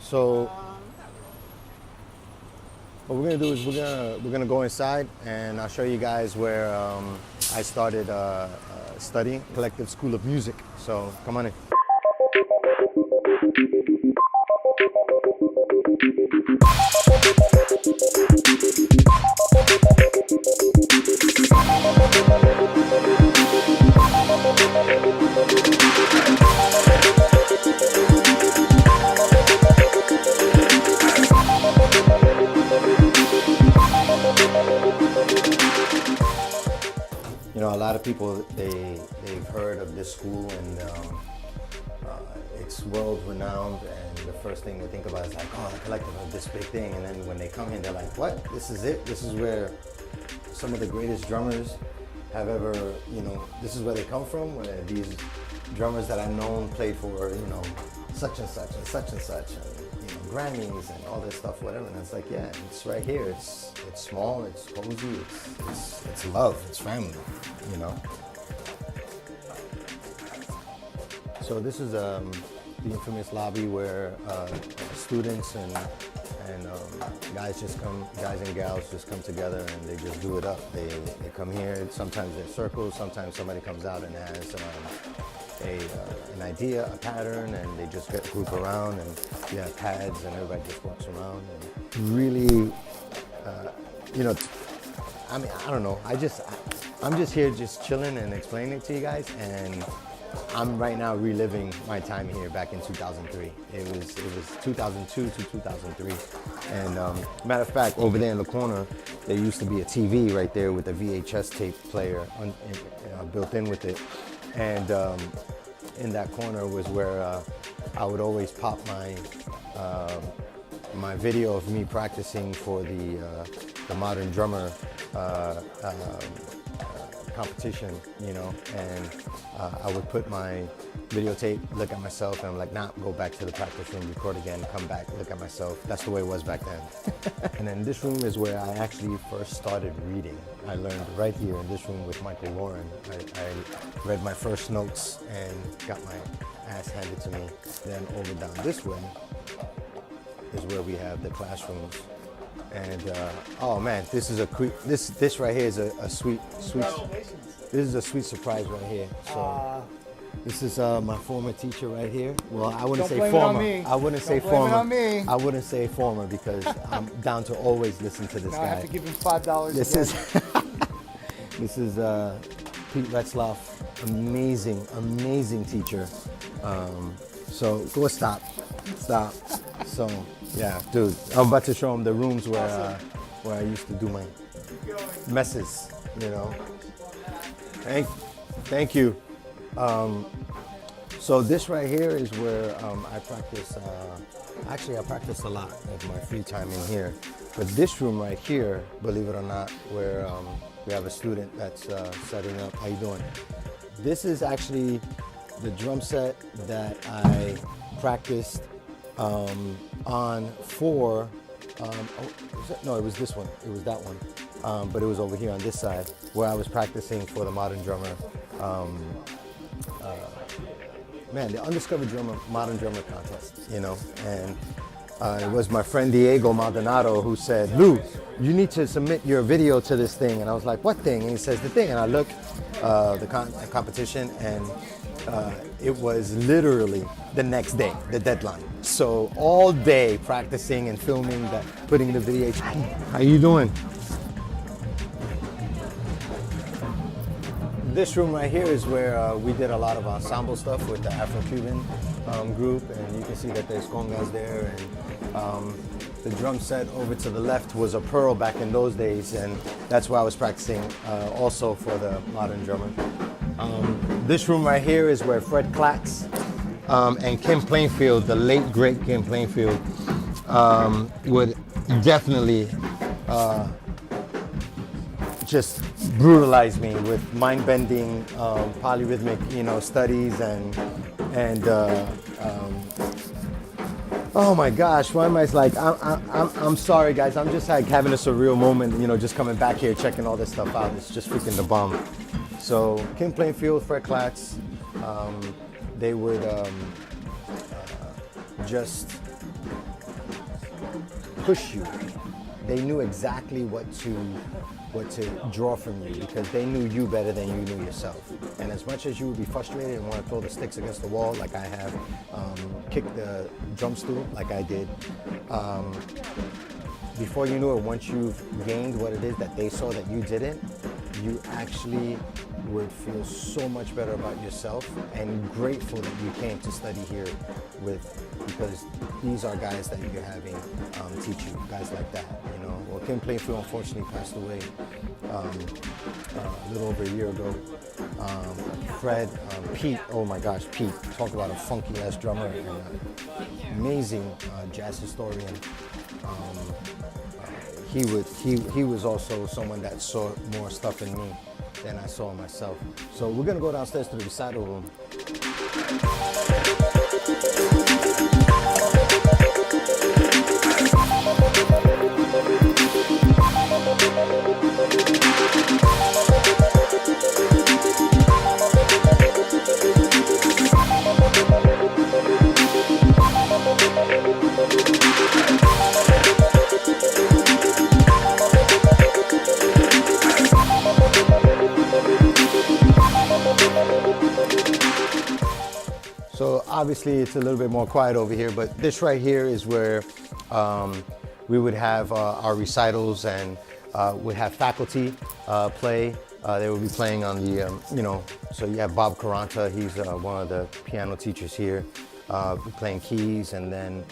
So what we're gonna do is we're gonna go inside, and I'll show you guys where I started studying Collective School of Music. So come on in. You know, a lot of people, they've heard of this school, and it's world renowned, and the first thing they think about is like, oh, the Collective of this big thing, and then when they come in, they're like, what? This is it? This is where some of the greatest drummers have ever, you know, this is where they come from, where these drummers that I've known played for, you know, such and such and such and such, and, you know, Grammys and all this stuff, whatever. And it's like, yeah, it's right here. It's small, it's cozy, it's love, it's family, you know. So this is the infamous lobby where students and guys and gals just come together, and they just do it up. They come here. Sometimes they're circles. Sometimes somebody comes out and has an idea, a pattern, and they just group around, and you have pads, and everybody just walks around. And really, you know, I mean, I don't know. I'm just here, just chilling and explaining it to you guys, and I'm right now reliving my time here back in 2003. It was 2002 to 2003. And matter of fact, over there in the corner, there used to be a TV right there with a VHS tape player built in with it. And in that corner was where I would always pop my video of me practicing for the Modern Drummer competition, you know, and I would put my videotape, look at myself, and I'm like, nah, go back to the practice room, record again, come back, look at myself. That's the way it was back then. And then this room is where I actually first started reading. I learned right here in this room with Michael Lauren. I read my first notes and got my ass handed to me. Then over down this way is where we have the classrooms. And oh man, this is this right here is a sweet. This is a sweet surprise right here. So this is my former teacher right here. Well, I wouldn't say former. I wouldn't say former. I wouldn't say former because I'm down to always listen to this guy. I have to give him $5. This is this is Pete Retzloff, amazing teacher. So go stop. So yeah, dude, I'm about to show him the rooms where I used to do my messes, you know. Thank you. So this right here is where I practice. Actually, I practice a lot of my free time in here. But this room right here, believe it or not, where we have a student that's setting up. How you doing? This is actually the drum set that I practiced on for, no, it was this one, it was that one, but it was over here on this side where I was practicing for the Modern Drummer, the Undiscovered Modern Drummer contest, you know, and it was my friend Diego Maldonado who said, Lou, you need to submit your video to this thing, and I was like, what thing? And he says, the thing, and I look, the competition, and it was literally the next day, the deadline. So all day practicing and filming that, putting the VH. How you doing? This room right here is where we did a lot of ensemble stuff with the Afro-Cuban group, and you can see that there's congas there, and the drum set over to the left was a Pearl back in those days, and that's where I was practicing also for the Modern Drummer. This room right here is where Fred Klatz and Kim Plainfield, the late great Kim Plainfield, would definitely just brutalize me with mind-bending polyrhythmic, you know, studies and oh my gosh, why am I like, I'm sorry guys, I'm just like having a surreal moment, you know, just coming back here, checking all this stuff out. It's just freaking the bomb. So Kim Plainfield, Fred Klatz, they would just push you. They knew exactly what to draw from you because they knew you better than you knew yourself. And as much as you would be frustrated and want to throw the sticks against the wall like I have, kick the drum stool like I did, before you knew it, once you've gained what it is that they saw that you didn't, you actually would feel so much better about yourself and grateful that you came to study here because these are guys that you're having teach you, guys like that, you know. Well, Kim Plainfield unfortunately passed away a little over a year ago. Fred, Pete, oh my gosh, Pete, talk about a funky ass drummer and an amazing jazz historian. He was also someone that saw more stuff in me than I saw in myself. So we're gonna go downstairs to the recital room. So obviously it's a little bit more quiet over here, but this right here is where we would have our recitals and we have faculty play. They will be playing on the, you know, so you have Bob Caranta, he's one of the piano teachers here, playing keys, and then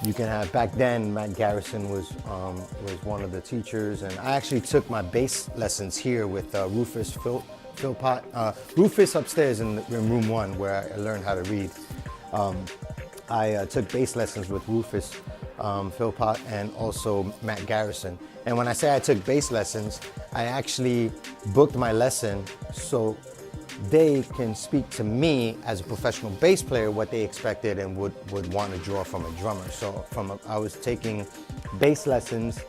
you can have, back then, Matt Garrison was one of the teachers, and I actually took my bass lessons here with Rufus Philpott. Rufus upstairs in room 1 where I learned how to read. I took bass lessons with Rufus Philpott and also Matt Garrison. And when I say I took bass lessons, I actually booked my lesson so they can speak to me as a professional bass player what they expected and would want to draw from a drummer. So I was taking bass lessons,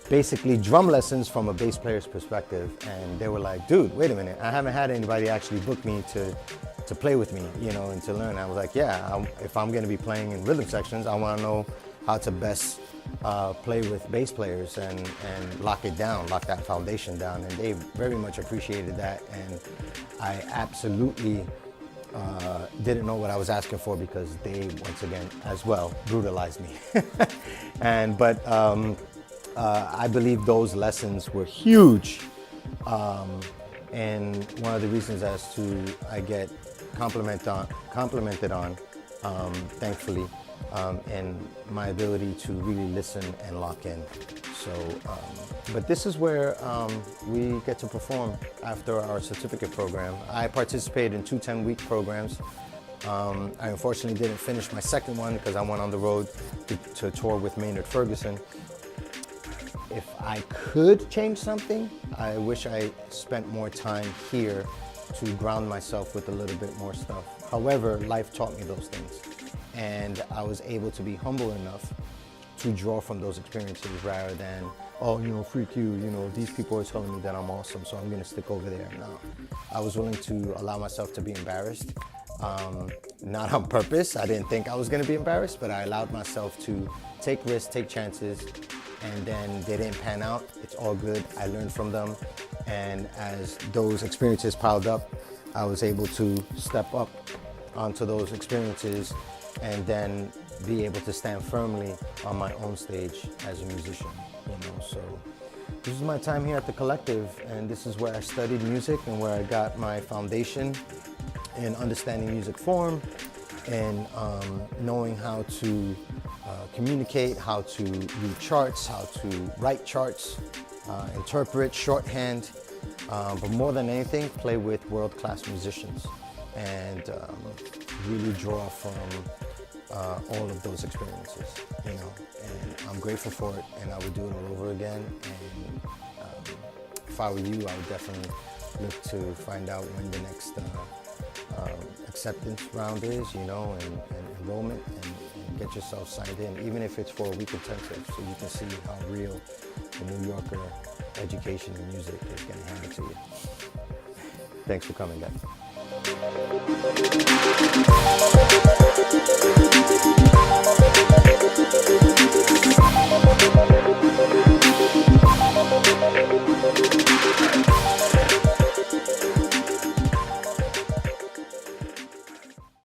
basically drum lessons from a bass player's perspective, and they were like, dude, wait a minute, I haven't had anybody actually book me to play with me, you know, and to learn. I was like, yeah, if I'm going to be playing in rhythm sections, I want to know how to best play with bass players and lock it down, lock that foundation down, and they very much appreciated that. And I absolutely didn't know what I was asking for because they, once again, as well, brutalized me. But I believe those lessons were huge, and one of the reasons as to I get complimented on, thankfully, and my ability to really listen and lock in. So, but this is where we get to perform after our certificate program. I participated in 2 10-week programs. I unfortunately didn't finish my second one because I went on the road to tour with Maynard Ferguson. If I could change something, I wish I spent more time here to ground myself with a little bit more stuff. However, life taught me those things, and I was able to be humble enough to draw from those experiences rather than, oh, you know, freak you, you know, these people are telling me that I'm awesome, so I'm gonna stick over there. No, I was willing to allow myself to be embarrassed, not on purpose. I didn't think I was gonna be embarrassed, but I allowed myself to take risks, take chances, and then they didn't pan out. It's all good. I learned from them, and as those experiences piled up, I was able to step up onto those experiences and then be able to stand firmly on my own stage as a musician, you know. So this is my time here at the Collective, and this is where I studied music and where I got my foundation in understanding music form and knowing how to communicate, how to read charts, how to write charts, interpret, shorthand, but more than anything, play with world-class musicians and really draw from all of those experiences, you know. And I'm grateful for it, and I would do it all over again. And if I were you, I would definitely look to find out when the next acceptance round is, you know, and enrollment, and get yourself signed in, even if it's for a week intensive, so you can see how real the New Yorker education and music is going to hand it to you. Thanks for coming, guys.